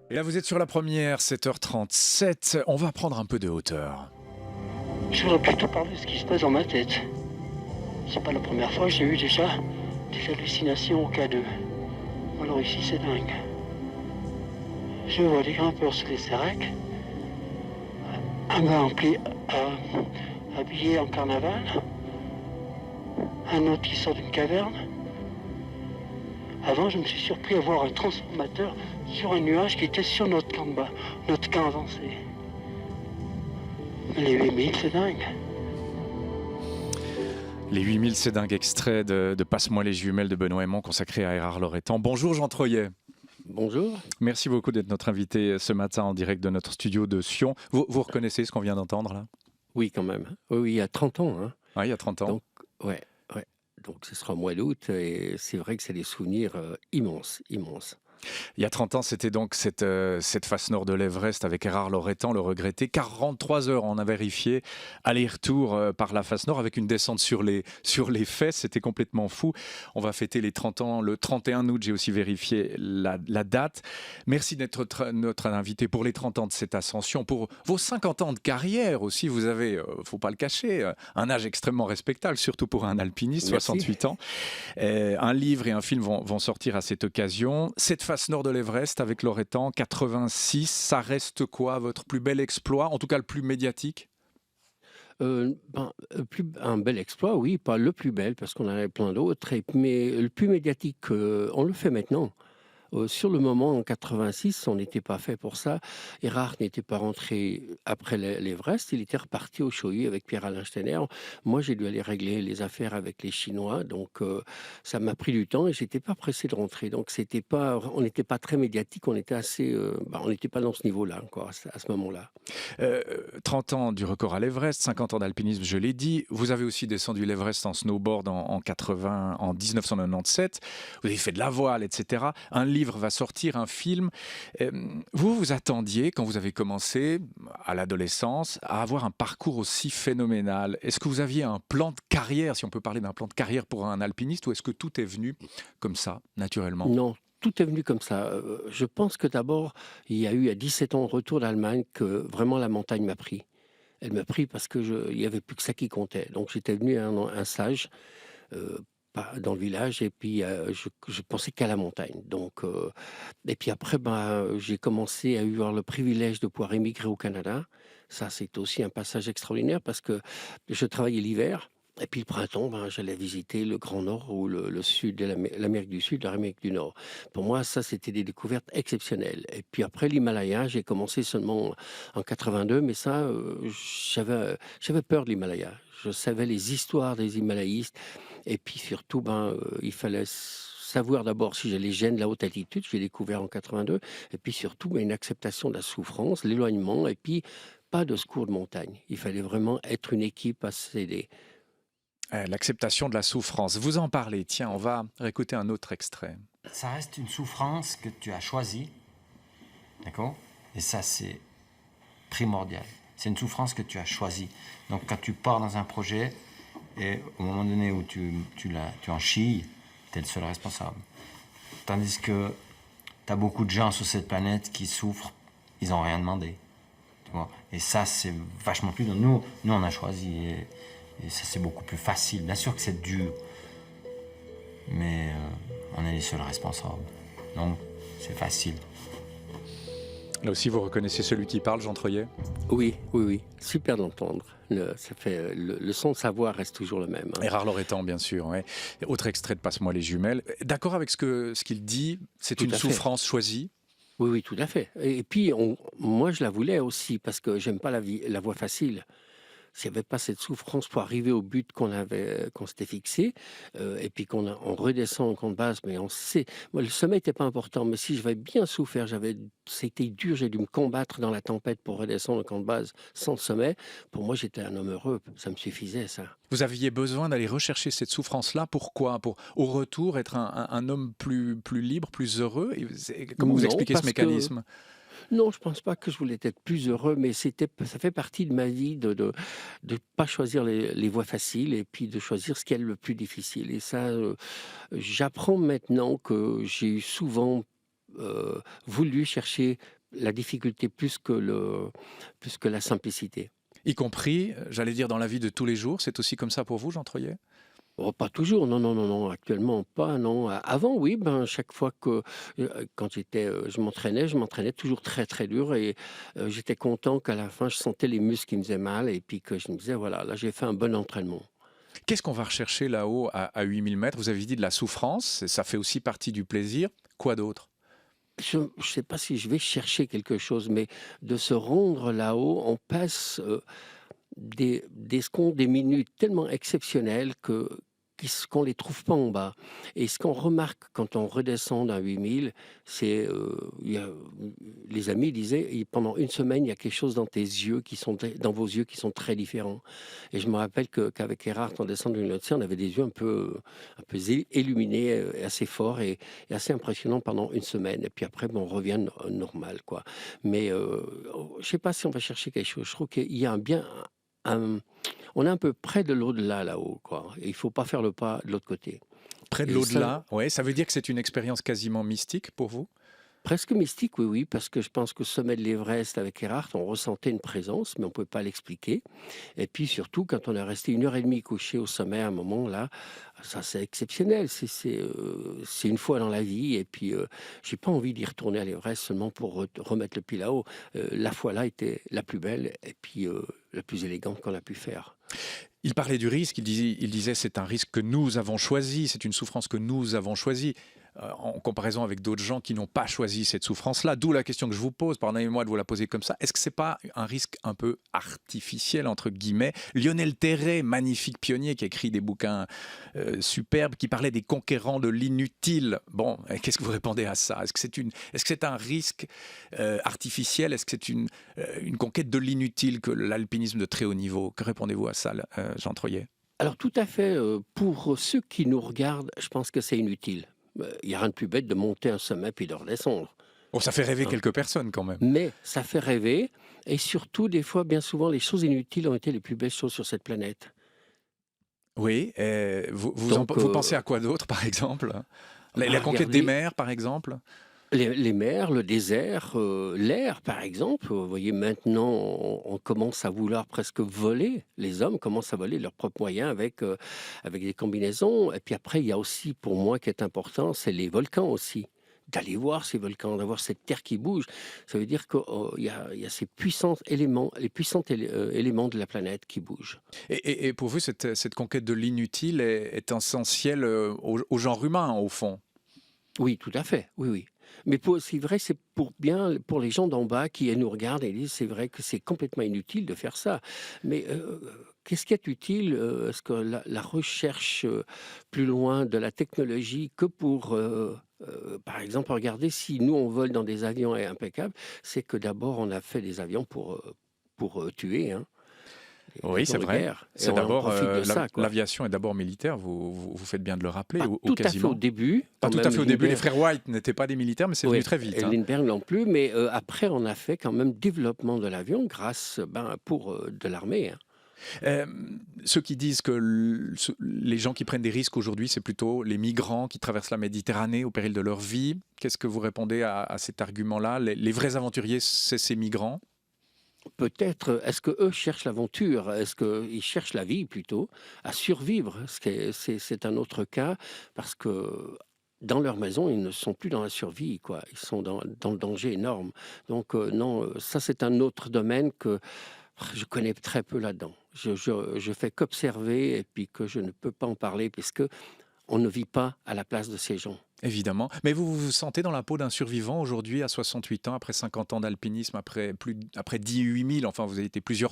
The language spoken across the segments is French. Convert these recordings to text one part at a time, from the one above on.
Et là, vous êtes sur la première, 7h37. On va prendre un peu de hauteur. Je voudrais plutôt parler de ce qui se passe dans ma tête. C'est pas la première fois, j'ai eu déjà des hallucinations au cas d'eux. Alors ici, c'est dingue. Je vois des grimpeurs sur les sérèques, un gars habillé en carnaval, un autre qui sort d'une caverne. Avant, je me suis surpris à voir un transformateur sur un nuage qui était sur notre camp de bas, notre camp avancé. Les 8000, c'est dingue. Les 8000, c'est dingue, extrait de Passe-moi les jumelles de Benoît Hémon, consacré à Erard Loretan. Bonjour Jean Troyet. Bonjour. Merci beaucoup d'être notre invité ce matin en direct de notre studio de Sion. Vous reconnaissez ce qu'on vient d'entendre là? Oui, quand même. Oui, il y a 30 ans. Hein. Oui, il y a 30 ans. Donc, ouais. Donc, ce sera au mois d'août et c'est vrai que c'est des souvenirs immenses. Il y a 30 ans, c'était donc cette face nord de l'Everest avec Erard Loretan, le regretté. 43 heures, on a vérifié, aller-retour par la face nord avec une descente sur les fesses. C'était complètement fou. On va fêter les 30 ans le 31 août. J'ai aussi vérifié la date. Merci d'être notre invité pour les 30 ans de cette ascension. Pour vos 50 ans de carrière aussi, vous avez, faut pas le cacher, un âge extrêmement respectable, surtout pour un alpiniste, Merci. 68 ans. Un livre et un film vont sortir à cette occasion. Cette face nord de l'Everest avec Loretan, 86, ça reste quoi votre plus bel exploit, en tout cas le plus médiatique? Un bel exploit, oui, pas le plus bel parce qu'on en avait plein d'autres, mais le plus médiatique, on le fait maintenant. Sur le moment, en 86, on n'était pas fait pour ça. Erard n'était pas rentré après l'Everest, il était reparti au Choyu avec Pierre-Alain Steiner. Moi, j'ai dû aller régler les affaires avec les Chinois, donc ça m'a pris du temps et j'étais pas pressé de rentrer. Donc on n'était pas très médiatique, on était assez, on n'était pas dans ce niveau-là encore à ce moment-là. 30 ans du record à l'Everest, 50 ans d'alpinisme, je l'ai dit. Vous avez aussi descendu l'Everest en snowboard en 1997. Vous avez fait de la voile, etc. Un livre va sortir, un film. Vous attendiez, quand vous avez commencé à l'adolescence, à avoir un parcours aussi phénoménal. Est-ce que vous aviez un plan de carrière, si on peut parler d'un plan de carrière pour un alpiniste, ou est-ce que tout est venu comme ça, naturellement? Non, tout est venu comme ça. Je pense que d'abord, il y a eu à 17 ans de retour d'Allemagne que vraiment la montagne m'a pris. Elle m'a pris parce que il y avait plus que ça qui comptait. Donc j'étais venu un stage dans le village et puis je pensais qu'à la montagne. Donc et puis après, j'ai commencé à avoir le privilège de pouvoir émigrer au Canada. Ça, c'est aussi un passage extraordinaire parce que je travaillais l'hiver. Et puis le printemps, j'allais visiter le Grand Nord ou le sud de l'Amérique du Sud, l'Amérique du Nord. Pour moi, ça, c'était des découvertes exceptionnelles. Et puis après l'Himalaya, j'ai commencé seulement en 82, mais ça, j'avais peur de l'Himalaya. Je savais les histoires des Himalayistes. Et puis surtout, il fallait savoir d'abord si j'ai les gènes de la haute altitude, j'ai découvert en 82. Et puis surtout, une acceptation de la souffrance, l'éloignement, et puis pas de secours de montagne. Il fallait vraiment être une équipe à s'aider. L'acceptation de la souffrance. Vous en parlez. Tiens, on va réécouter un autre extrait. Ça reste une souffrance que tu as choisie, d'accord? Et ça, c'est primordial. C'est une souffrance que tu as choisie. Donc, quand tu pars dans un projet, et au moment donné où tu en chilles, tu es le seul responsable. Tandis que tu as beaucoup de gens sur cette planète qui souffrent, ils n'ont rien demandé. Tu vois? Et ça, c'est vachement plus... Nous, on a choisi... Et ça, c'est beaucoup plus facile. Bien sûr que c'est dur, mais on est les seuls responsables. Donc, c'est facile. Là aussi, vous reconnaissez celui qui parle, Jean Troyet? Oui. Super d'entendre. Le son de sa voix reste toujours le même. Hein. Erard Loretan, bien sûr. Ouais. Autre extrait de Passe-moi les jumelles. D'accord avec ce qu'il dit, c'est une souffrance choisie? Oui, tout à fait. Et puis, moi, je la voulais aussi parce que j'aime pas la voie facile. S'il n'y avait pas cette souffrance pour arriver au but qu'on s'était fixé, et puis on redescend en camp de base, mais on sait, moi le sommet n'était pas important, mais si j'avais bien souffert, c'était dur, j'ai dû me combattre dans la tempête pour redescendre au camp de base sans le sommet. Pour moi, j'étais un homme heureux, ça me suffisait ça. Vous aviez besoin d'aller rechercher cette souffrance-là, pourquoi? Pour au retour être un homme plus libre, plus heureux? Comment vous expliquez ce mécanisme? Non, je pense pas que je voulais être plus heureux, mais ça fait partie de ma vie de pas choisir les voies faciles et puis de choisir ce qui est le plus difficile. Et ça, j'apprends maintenant que j'ai souvent voulu chercher la difficulté plus que la simplicité. Y compris, j'allais dire, dans la vie de tous les jours, c'est aussi comme ça pour vous, Jean Troyer? Oh, pas toujours, non, non, non, non, actuellement pas, non. Avant, oui, ben, chaque fois que, quand je m'entraînais toujours très, très dur et j'étais content qu'à la fin, je sentais les muscles qui me faisaient mal et puis que je me disais: «Voilà, là, j'ai fait un bon entraînement». Qu'est-ce qu'on va rechercher là-haut à 8000 mètres? Vous avez dit de la souffrance, ça fait aussi partie du plaisir. Quoi d'autre? Je ne sais pas si je vais chercher quelque chose, mais de se rendre là-haut, on passe, des minutes tellement exceptionnelles qu'on ne les trouve pas en bas. Et ce qu'on remarque quand on redescend d'un 8000, c'est, les amis disaient: Pendant une semaine, il y a quelque chose dans tes yeux dans vos yeux qui sont très différents». Et je me rappelle qu'avec Erhard, en descendant d'une Lhotse, on avait des yeux illuminés, assez forts et assez impressionnants pendant une semaine. Et puis après, bon, on revient normal, quoi. Mais je ne sais pas si on va chercher quelque chose. Je trouve qu'il y a un on est un peu près de l'au-delà là-haut, quoi. Et il faut pas faire le pas de l'autre côté. Près de Et ça, l'au-delà, ouais, ça veut dire que c'est une expérience quasiment mystique pour vous? presque mystique, oui, oui, parce que je pense qu'au sommet de l'Everest avec Erhard, on ressentait une présence, mais on ne pouvait pas l'expliquer. Et puis surtout, quand on est resté 1 heure et demie couché au sommet à un moment là, ça c'est exceptionnel. C'est une fois dans la vie. Et puis, j'ai pas envie d'y retourner à l'Everest seulement pour remettre le pied là-haut. La fois là était la plus belle et puis la plus élégante qu'on a pu faire. Il parlait du risque, il disait c'est un risque que nous avons choisi, c'est une souffrance que nous avons choisie, en comparaison avec d'autres gens qui n'ont pas choisi cette souffrance-là. D'où la question que je vous pose, pardonnez-moi de vous la poser comme ça. Est-ce que c'est pas un risque un peu artificiel, entre guillemets? Lionel Terray, magnifique pionnier qui a écrit des bouquins superbes, qui parlait des conquérants de l'inutile. Bon, qu'est-ce que vous répondez à ça? Est-ce que c'est un risque artificiel? Est-ce que c'est une conquête de l'inutile que l'alpinisme de très haut niveau? Que répondez-vous à ça, Jean Troyer? Alors tout à fait, pour ceux qui nous regardent, je pense que c'est inutile. Il y a rien de plus bête de monter un sommet puis de redescendre, Bon, ça fait rêver hein. quelques personnes quand même. Mais ça fait rêver et surtout des fois, bien souvent, les choses inutiles ont été les plus belles choses sur cette planète. Oui, Donc vous pensez à quoi d'autre, par exemple? La conquête des regardez mers, par exemple? les mers, le désert, l'air, par exemple. Vous voyez, maintenant, on commence à vouloir presque voler. Les hommes commencent à voler leurs propres moyens avec des combinaisons. Et puis après, il y a aussi, pour moi, qui est important, c'est les volcans aussi. D'aller voir ces volcans, d'avoir cette terre qui bouge. Ça veut dire qu'il y a ces puissants éléments, éléments de la planète qui bougent. Et pour vous, cette conquête de l'inutile est essentielle au genre humain, au fond? Oui, tout à fait. Oui, oui. Mais c'est vrai, c'est pour les gens d'en bas qui nous regardent et disent c'est vrai que c'est complètement inutile de faire ça. Mais qu'est-ce qui est utile? Est-ce que la recherche plus loin de la technologie que pour, par exemple, regardez si nous on vole dans des avions impeccables, c'est que d'abord on a fait des avions pour tuer, hein, des Oui, c'est avions de vrai. guerre. Et C'est on en d'abord profite de ça, quoi. l'aviation est d'abord militaire. Vous faites bien de le rappeler, Pas ou tout à fait au quasiment. début, Pas quand tout à même fait au début. Les Lindbergh. frères White n'étaient pas des militaires, mais c'est venu Oui, très vite, et hein. Lindbergh non plus, mais après on a fait quand même développement de l'avion grâce, pour, de l'armée, hein. Euh, Ceux qui disent que les gens qui prennent des risques aujourd'hui, c'est plutôt les migrants qui traversent la Méditerranée au péril de leur vie. Qu'est-ce que vous répondez à cet argument-là? Les vrais aventuriers, c'est ces migrants? Peut-être, est-ce qu'eux cherchent l'aventure? Est-ce qu'ils cherchent la vie plutôt, à survivre? Ce qui est c'est un autre cas parce que dans leur maison, ils ne sont plus dans la survie, quoi. Ils sont dans le danger énorme. Donc non, ça c'est un autre domaine que je connais très peu là-dedans. Je fais qu'observer et puis que je ne peux pas en parler puisque on ne vit pas à la place de ces gens. Évidemment. Mais vous vous sentez dans la peau d'un survivant aujourd'hui, à 68 ans, après 50 ans d'alpinisme, après 10 8000, enfin vous avez été plus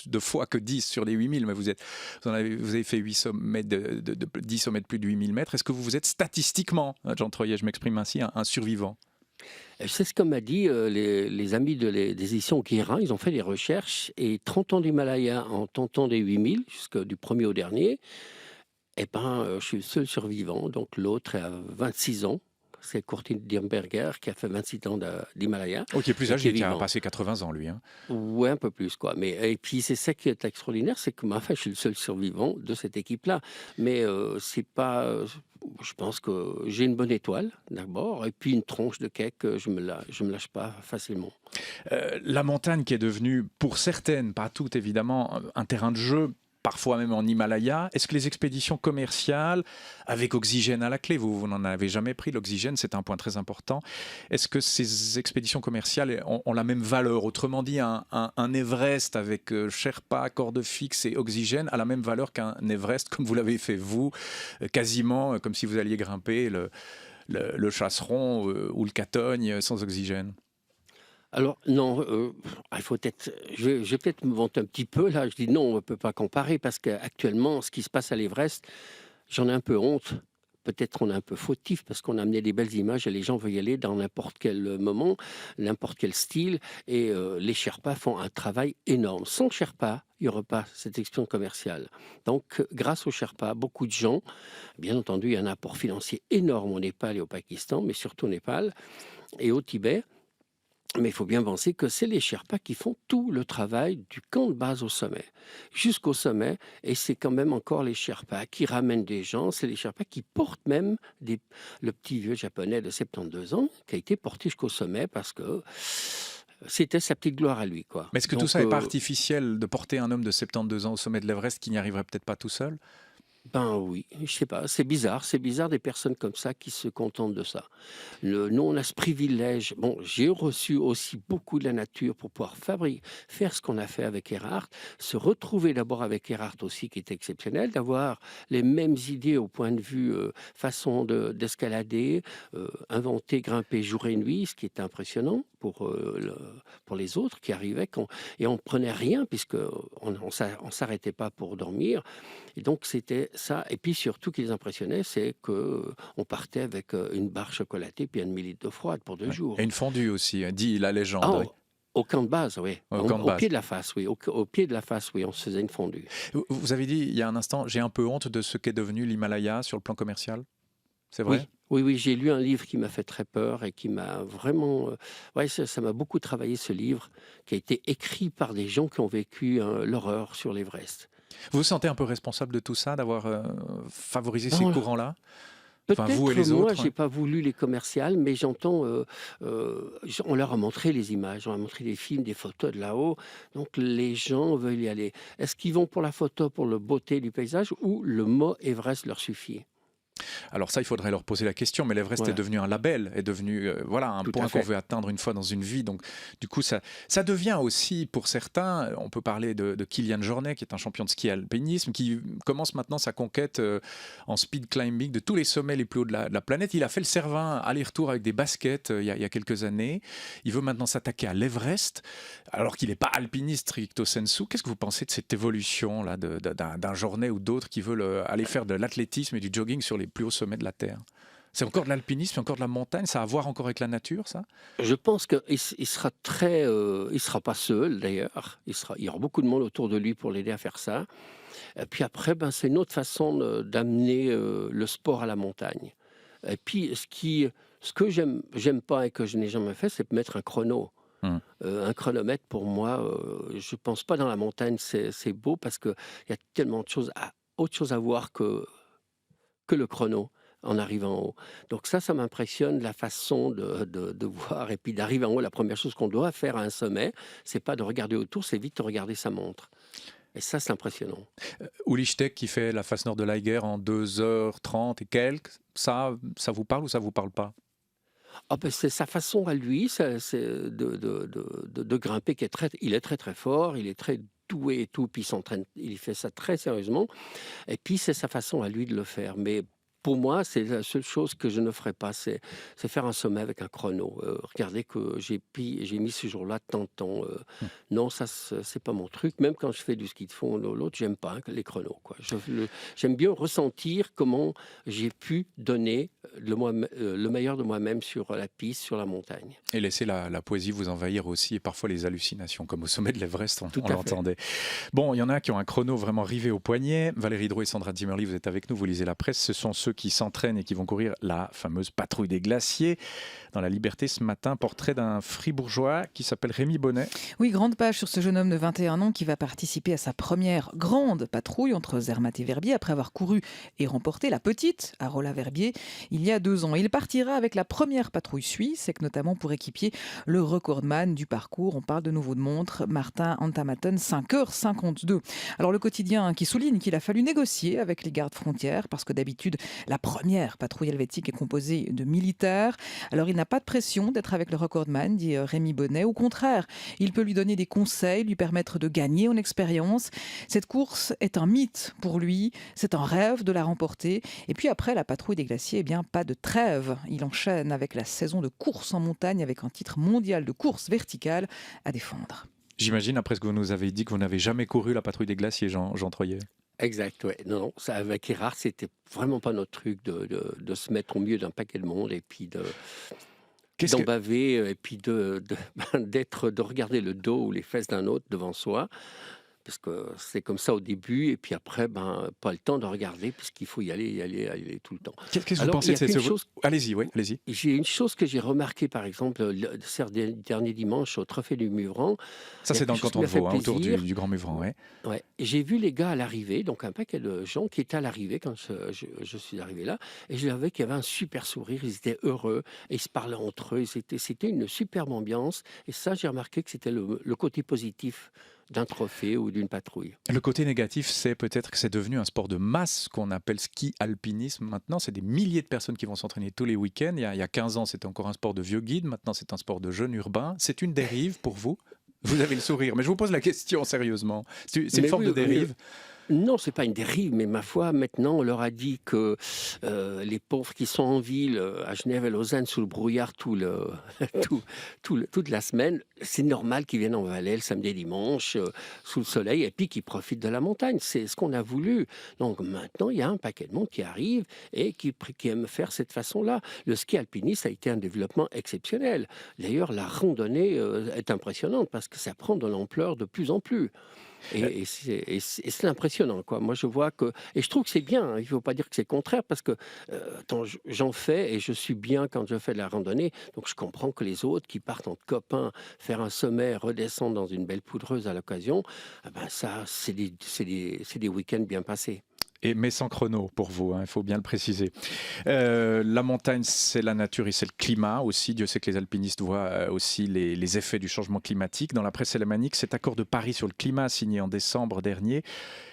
de fois que 10 sur les 8000, mais vous avez fait 8 sommets 10 sommets de plus de 8000 mètres. Est-ce que vous êtes statistiquement, Jean Troyer, je m'exprime ainsi, un survivant? C'est ce que m'a dit les amis des éditions Guérin. Ils ont fait des recherches et 30 ans d'Himalaya en tentant des 8000, du premier au dernier, je suis le seul survivant. Donc l'autre est à 26 ans. c'est Kurtin Dirnberger qui a fait 26 ans d'Himalaya. Oh, qui est plus Et qui est âgé, qui a vivant. passé 80 ans, lui. Hein. Ouais, un peu plus, quoi. Mais, et puis, c'est ça qui est extraordinaire, c'est que enfin, je suis le seul survivant de cette équipe-là. Mais c'est pas. Je pense que j'ai une bonne étoile, d'abord, et puis une tronche de cake, je me lâche pas facilement. La montagne qui est devenue, pour certaines, pas toutes évidemment, un terrain de jeu, parfois même en Himalaya. Est-ce que les expéditions commerciales, avec oxygène à la clé, vous n'en avez jamais pris, l'oxygène c'est un point très important, est-ce que ces expéditions commerciales ont la même valeur? Autrement dit, un Everest avec Sherpa, corde fixe et oxygène a la même valeur qu'un Everest comme vous l'avez fait vous, quasiment comme si vous alliez grimper le Chasseron ou le Catogne sans oxygène? Alors non, il faut peut-être je vais peut-être me vanter un petit peu là, je dis: «Non, on ne peut pas comparer» parce qu'actuellement, ce qui se passe à l'Everest, j'en ai un peu honte. Peut-être on est un peu fautif parce qu'on a amené des belles images et les gens veulent y aller dans n'importe quel moment, n'importe quel style et les Sherpas font un travail énorme. Sans Sherpas, il n'y aurait pas cette expérience commerciale. Donc grâce aux Sherpas, beaucoup de gens, bien entendu, il y a un apport financier énorme au Népal et au Pakistan, mais surtout au Népal et au Tibet. Mais il faut bien penser que c'est les Sherpas qui font tout le travail du camp de base au sommet, jusqu'au sommet, et c'est quand même encore les Sherpas qui ramènent des gens, c'est les Sherpas qui portent même le petit vieux japonais de 72 ans qui a été porté jusqu'au sommet parce que c'était sa petite gloire à lui, quoi. Mais est-ce que tout Donc, ça n'est pas artificiel de porter un homme de 72 ans au sommet de l'Everest qui n'y arriverait peut-être pas tout seul? ben oui, je sais pas, c'est bizarre des personnes comme ça qui se contentent de ça. Nous, on a ce privilège. Bon, j'ai reçu aussi beaucoup de la nature pour pouvoir faire ce qu'on a fait avec Erhard, se retrouver d'abord avec Erhard aussi, qui est exceptionnel, d'avoir les mêmes idées au point de vue façon d'escalader, inventer, grimper jour et nuit, ce qui est impressionnant pour les autres qui arrivaient. Et on prenait rien, puisque on s'arrêtait pas pour dormir. Et donc, c'était ça. Et puis, surtout, ce qui les impressionnait, c'est qu'on partait avec une barre chocolatée puis un demi-litre d'eau froide pour 2 Ouais. jours. Et une fondue aussi, dit la Ah, légende. Oui. au camp de base, oui. Au camp de Au base. pied de la face, oui. Au pied de la face, oui, on se faisait une fondue. Vous avez dit il y a un instant, j'ai un peu honte de ce qu'est devenu l'Himalaya sur le plan commercial. C'est vrai? Oui, oui, oui, j'ai lu un livre qui m'a fait très peur et qui m'a vraiment... ouais, ça m'a beaucoup travaillé, ce livre, qui a été écrit par des gens qui ont vécu l'horreur sur l'Everest. Vous vous sentez un peu responsable de tout ça, d'avoir favorisé ces Non, courants-là? Enfin, vous et peut-être les moi, autres? j'ai pas voulu les commerciales, mais j'entends, on leur a montré les images, on leur a montré des films, des photos de là-haut, donc les gens veulent y aller. Est-ce qu'ils vont pour la photo, pour la beauté du paysage ou le mot Everest leur suffit? Alors ça, il faudrait leur poser la question, mais l'Everest est Voilà, devenu un label, est devenu voilà, un tout à point qu'on fait. veut atteindre une fois dans une vie. Donc du coup, ça devient aussi, pour certains, on peut parler de Kilian Jornet, qui est un champion de ski alpinisme, qui commence maintenant sa conquête en speed climbing de tous les sommets les plus hauts de la planète. Il a fait le Cervin aller-retour avec des baskets il y a quelques années. Il veut maintenant s'attaquer à l'Everest, alors qu'il n'est pas alpiniste stricto sensu. Qu'est-ce que vous pensez de cette évolution là, d'un Jornet ou d'autres qui veulent aller faire de l'athlétisme et du jogging sur les plus hauts sommets de la Terre? C'est encore de l'alpinisme, c'est encore de la montagne, ça a à voir encore avec la nature, ça? Je pense qu'il sera très, il sera pas seul d'ailleurs. Il y aura beaucoup de monde autour de lui pour l'aider à faire ça. Et puis après, ben, c'est une autre façon d'amener le sport à la montagne. Et puis, ce que j'aime pas et que je n'ai jamais fait, c'est mettre un chrono. Hmm. Un chronomètre, pour moi, je pense pas dans la montagne, c'est beau parce qu'il y a tellement de choses, autre chose à voir que le chrono en arrivant en haut. Donc ça m'impressionne la façon de voir et puis d'arriver en haut. La première chose qu'on doit faire à un sommet, c'est pas de regarder autour, c'est vite de regarder sa montre. Et ça, c'est impressionnant. Ulichtek qui fait la face nord de l'Eiger en 2h30 et quelques, ça vous parle ou ça vous parle pas? Ah ben, c'est sa façon à lui, c'est de grimper qui est il est très très fort, il est très doué et tout, puis il fait ça très sérieusement. Et puis c'est sa façon à lui de le faire. Mais pour moi, c'est la seule chose que je ne ferais pas, c'est faire un sommet avec un chrono. Regardez que j'ai mis ce jour-là tant de temps. Non, ça, c'est pas mon truc. Même quand je fais du ski de fond, l'autre, j'aime pas les chronos, quoi. J'aime bien ressentir comment j'ai pu donner le meilleur de moi-même sur la piste, sur la montagne. Et laisser la poésie vous envahir aussi, et parfois les hallucinations, comme au sommet de l'Everest, Tout on à fait. l'entendait. Bon, il y en a qui ont un chrono vraiment rivé au poignet. Valérie Drouet et Sandra Zimmerli, vous êtes avec nous, vous lisez la presse. Ce sont ceux qui s'entraînent et qui vont courir la fameuse patrouille des glaciers. Dans La Liberté ce matin, portrait d'un fribourgeois qui s'appelle Rémi Bonnet. Oui, grande page sur ce jeune homme de 21 ans qui va participer à sa première grande patrouille entre Zermatt et Verbier après avoir couru et remporté la petite à Rolla-Verbier il y a 2 ans. Il partira avec la première patrouille suisse, et que notamment pour équipier le recordman du parcours. On parle de nouveau de montre, Martin Antamatten, 5h52. Alors le quotidien qui souligne qu'il a fallu négocier avec les gardes frontières parce que d'habitude la première patrouille helvétique est composée de militaires. Alors il n'a pas de pression d'être avec le recordman, dit Rémi Bonnet. Au contraire, il peut lui donner des conseils, lui permettre de gagner en expérience. Cette course est un mythe pour lui, c'est un rêve de la remporter. Et puis après la patrouille des glaciers, eh bien pas de trêve. Il enchaîne avec la saison de course en montagne avec un titre mondial de course verticale à défendre. J'imagine, après ce que vous nous avez dit, que vous n'avez jamais couru la patrouille des glaciers, Jean Troyer. Exact, ouais. Non, ça, avec Erard, c'était vraiment pas notre truc de se mettre au milieu d'un paquet de monde et puis d'en baver et puis de regarder le dos ou les fesses d'un autre devant soi. Parce que c'est comme ça au début, et puis après, pas le temps de regarder, puisqu'il faut y aller tout le temps. Qu'est-ce que vous Alors, pensez de cette chose... Allez-y, oui, allez-y. J'ai une chose que j'ai remarquée, par exemple, le dernier dimanche au Trophée du Muvran. Ça, c'est dans le canton de Vaud, autour du Grand Muvran, ouais. Ouais. J'ai vu les gars à l'arrivée, donc un paquet de gens qui étaient à l'arrivée quand je suis arrivé là, et je savais qu'il y avait un super sourire, ils étaient heureux, et ils se parlaient entre eux, c'était une superbe ambiance, et ça, j'ai remarqué que c'était le côté positif d'un trophée ou d'une patrouille. Le côté négatif, c'est peut-être que c'est devenu un sport de masse qu'on appelle ski-alpinisme. Maintenant, c'est des milliers de personnes qui vont s'entraîner tous les week-ends. Il y a 15 ans, c'était encore un sport de vieux guides. Maintenant, c'est un sport de jeunes urbains. C'est une dérive pour vous? Vous avez le sourire, mais je vous pose la question sérieusement. C'est une forme de dérive? Non, c'est pas une dérive, mais ma foi, maintenant, on leur a dit que les pauvres qui sont en ville, à Genève et Lausanne, sous le brouillard toute la semaine, c'est normal qu'ils viennent en Valais le samedi et dimanche, sous le soleil, et puis qu'ils profitent de la montagne. C'est ce qu'on a voulu. Donc maintenant, il y a un paquet de monde qui arrive et qui aime faire cette façon-là. Le ski alpiniste a été un développement exceptionnel. D'ailleurs, la randonnée est impressionnante parce que ça prend de l'ampleur de plus en plus. Et c'est impressionnant, quoi. Moi, je vois que... Et je trouve que c'est bien, hein. Il ne faut pas dire que c'est le contraire, parce que j'en fais et je suis bien quand je fais de la randonnée. Donc, je comprends que les autres qui partent entre copains, faire un sommet, redescendre dans une belle poudreuse à l'occasion, ça, c'est des week-ends bien passés. Mais sans chrono pour vous, hein, il faut bien le préciser. La montagne, c'est la nature et c'est le climat aussi. Dieu sait que les alpinistes voient aussi les effets du changement climatique. Dans la presse alémanique, cet accord de Paris sur le climat signé en décembre dernier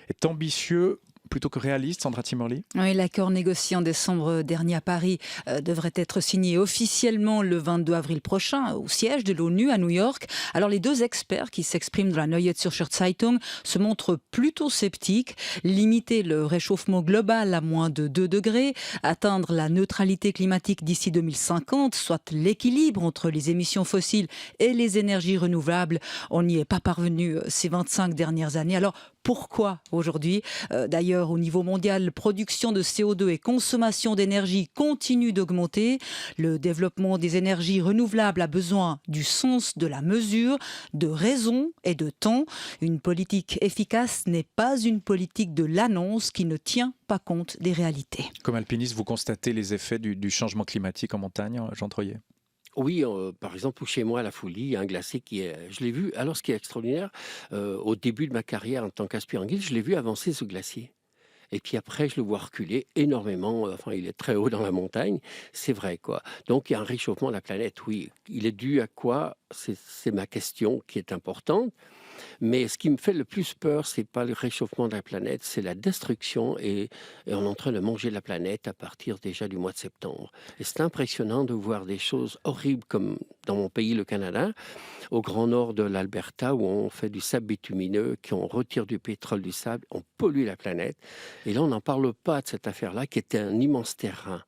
est ambitieux plutôt que réaliste, Sandra Zimmerli? Oui, l'accord négocié en décembre dernier à Paris devrait être signé officiellement le 22 avril prochain au siège de l'ONU à New York. Alors les deux experts qui s'expriment dans la Neue Zürcher Zeitung se montrent plutôt sceptiques. Limiter le réchauffement global à moins de 2 degrés, atteindre la neutralité climatique d'ici 2050, soit l'équilibre entre les émissions fossiles et les énergies renouvelables, on n'y est pas parvenu ces 25 dernières années. Alors pourquoi aujourd'hui? D'ailleurs, au niveau mondial, production de CO2 et consommation d'énergie continuent d'augmenter. Le développement des énergies renouvelables a besoin du sens de la mesure, de raison et de temps. Une politique efficace n'est pas une politique de l'annonce qui ne tient pas compte des réalités. Comme alpiniste, vous constatez les effets du changement climatique en montagne, Jean Troyer? Oui, par exemple, chez moi, à la Foulie, il y a un glacier je l'ai vu. Alors, ce qui est extraordinaire, au début de ma carrière en tant qu'aspirant guide, je l'ai vu avancer ce glacier. Et puis après, je le vois reculer énormément. Enfin, il est très haut dans la montagne, c'est vrai, quoi. Donc, il y a un réchauffement de la planète, oui. Il est dû à quoi? C'est ma question qui est importante. Mais ce qui me fait le plus peur, c'est pas le réchauffement de la planète, c'est la destruction et on est en train de manger la planète à partir déjà du mois de septembre. Et c'est impressionnant de voir des choses horribles comme dans mon pays, le Canada, au grand nord de l'Alberta, où on fait du sable bitumineux, on retire du pétrole du sable, on pollue la planète. Et là, on n'en parle pas de cette affaire-là, qui était un immense terrain.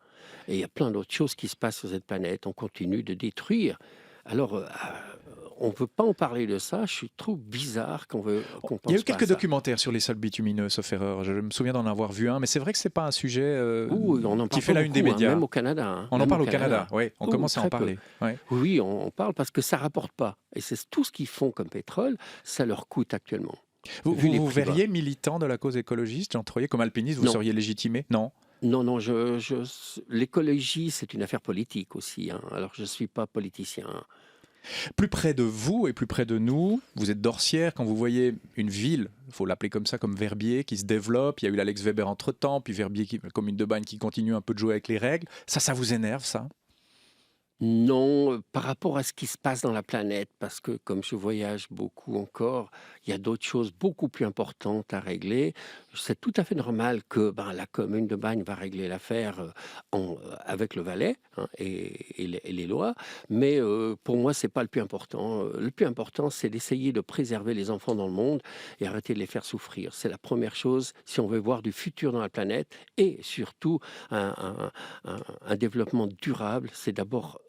Et il y a plein d'autres choses qui se passent sur cette planète. On continue de détruire. Alors, on ne veut pas en parler de ça. Je suis trop bizarre qu'on pense Il y a eu pas à quelques ça. documentaires sur les sols bitumineux, sauf erreur. Je me souviens d'en avoir vu un, mais c'est vrai que c'est pas un sujet Oui, on en qui parle fait pas la une des beaucoup, médias. même au Canada. On en Même parle au Canada, oui. On Oh, commence à en très peu. parler. Ouais. Oui, on parle parce que ça rapporte pas. Et c'est tout ce qu'ils font comme pétrole, ça leur coûte actuellement. Vu les Vous prix bas. verriez militant de la cause écologiste, Jean Troyer, comme alpiniste, vous Non. seriez légitimé? Non. Non, l'écologie, c'est une affaire politique aussi. Alors, je ne suis pas politicien. Plus près de vous et plus près de nous, vous êtes d'Orsières, quand vous voyez une ville, il faut l'appeler comme ça, comme Verbier, qui se développe, il y a eu l'Alex Weber entre-temps, puis Verbier, commune de Bagne, qui continue un peu de jouer avec les règles, ça vous énerve, ça? Non, par rapport à ce qui se passe dans la planète, parce que comme je voyage beaucoup encore, il y a d'autres choses beaucoup plus importantes à régler. C'est tout à fait normal que la commune de Bagne va régler l'affaire avec le Valais et les lois, mais pour moi, c'est pas le plus important. Le plus important, c'est d'essayer de préserver les enfants dans le monde et arrêter de les faire souffrir. C'est la première chose si on veut voir du futur dans la planète et surtout un développement durable. C'est d'abord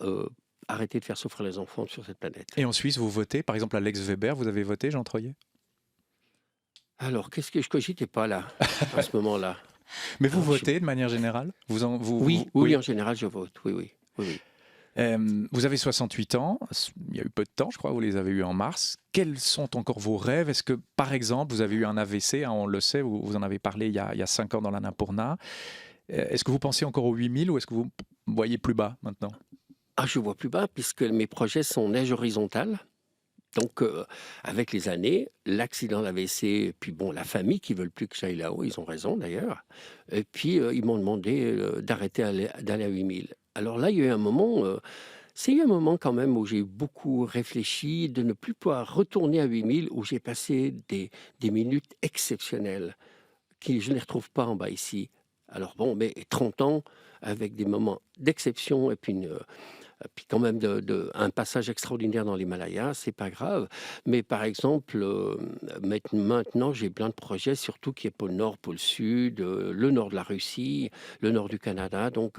arrêter de faire souffrir les enfants sur cette planète. Et en Suisse, vous votez, par exemple, Alex Weber, vous avez voté, Jean Troyer? Alors, qu'est-ce que je cogitais pas là, à ce moment-là? Mais vous Alors, votez de manière générale? Oui, en général, je vote. Oui. Vous avez 68 ans, il y a eu peu de temps, je crois, vous les avez eus en mars. Quels sont encore vos rêves? Est-ce que, par exemple, vous avez eu un AVC, on le sait, vous en avez parlé il y a 5 ans dans l'Annapurna. Est-ce que vous pensez encore aux 8000 ou est-ce que vous voyez plus bas maintenant? Je vois plus bas puisque mes projets sont neige horizontale. Donc, avec les années, l'accident d'AVC, puis la famille qui ne veulent plus que j'aille là-haut, ils ont raison d'ailleurs. Et puis, ils m'ont demandé d'arrêter d'aller à 8000. Alors là, il y a eu un moment, c'est eu un moment quand même où j'ai beaucoup réfléchi de ne plus pouvoir retourner à 8000, où j'ai passé des minutes exceptionnelles, qui je ne les retrouve pas en bas ici. Alors mais 30 ans, avec des moments d'exception, et puis quand même un passage extraordinaire dans l'Himalaya, c'est pas grave. Mais par exemple, maintenant, j'ai plein de projets, surtout qui est pôle Nord, pôle Sud, le nord de la Russie, le nord du Canada. Donc,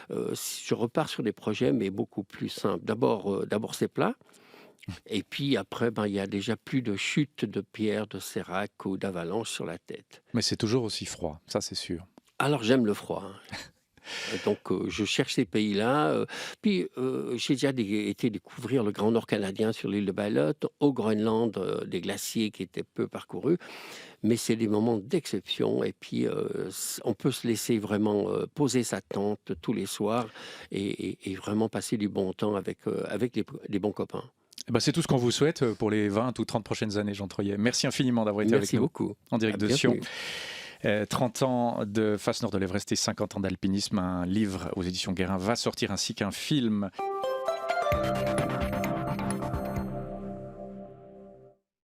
je repars sur des projets, mais beaucoup plus simples. D'abord c'est plat. Et puis après, il y a déjà plus de chutes de pierres, de sérac ou d'avalanches sur la tête. Mais c'est toujours aussi froid, ça c'est sûr. Alors, j'aime le froid. Donc, je cherche ces pays-là. Puis, j'ai déjà été découvrir le Grand Nord canadien sur l'île de Bylot, au Groenland, des glaciers qui étaient peu parcourus. Mais c'est des moments d'exception. Et puis, on peut se laisser vraiment poser sa tente tous les soirs et vraiment passer du bon temps avec les bons copains. C'est tout ce qu'on vous souhaite pour les 20 ou 30 prochaines années, Jean Troyer. Merci infiniment d'avoir été avec nous. Merci beaucoup. En direct de Bienvenue. Sion. 30 ans de face nord de l'Everest et 50 ans d'alpinisme. Un livre aux éditions Guérin va sortir ainsi qu'un film.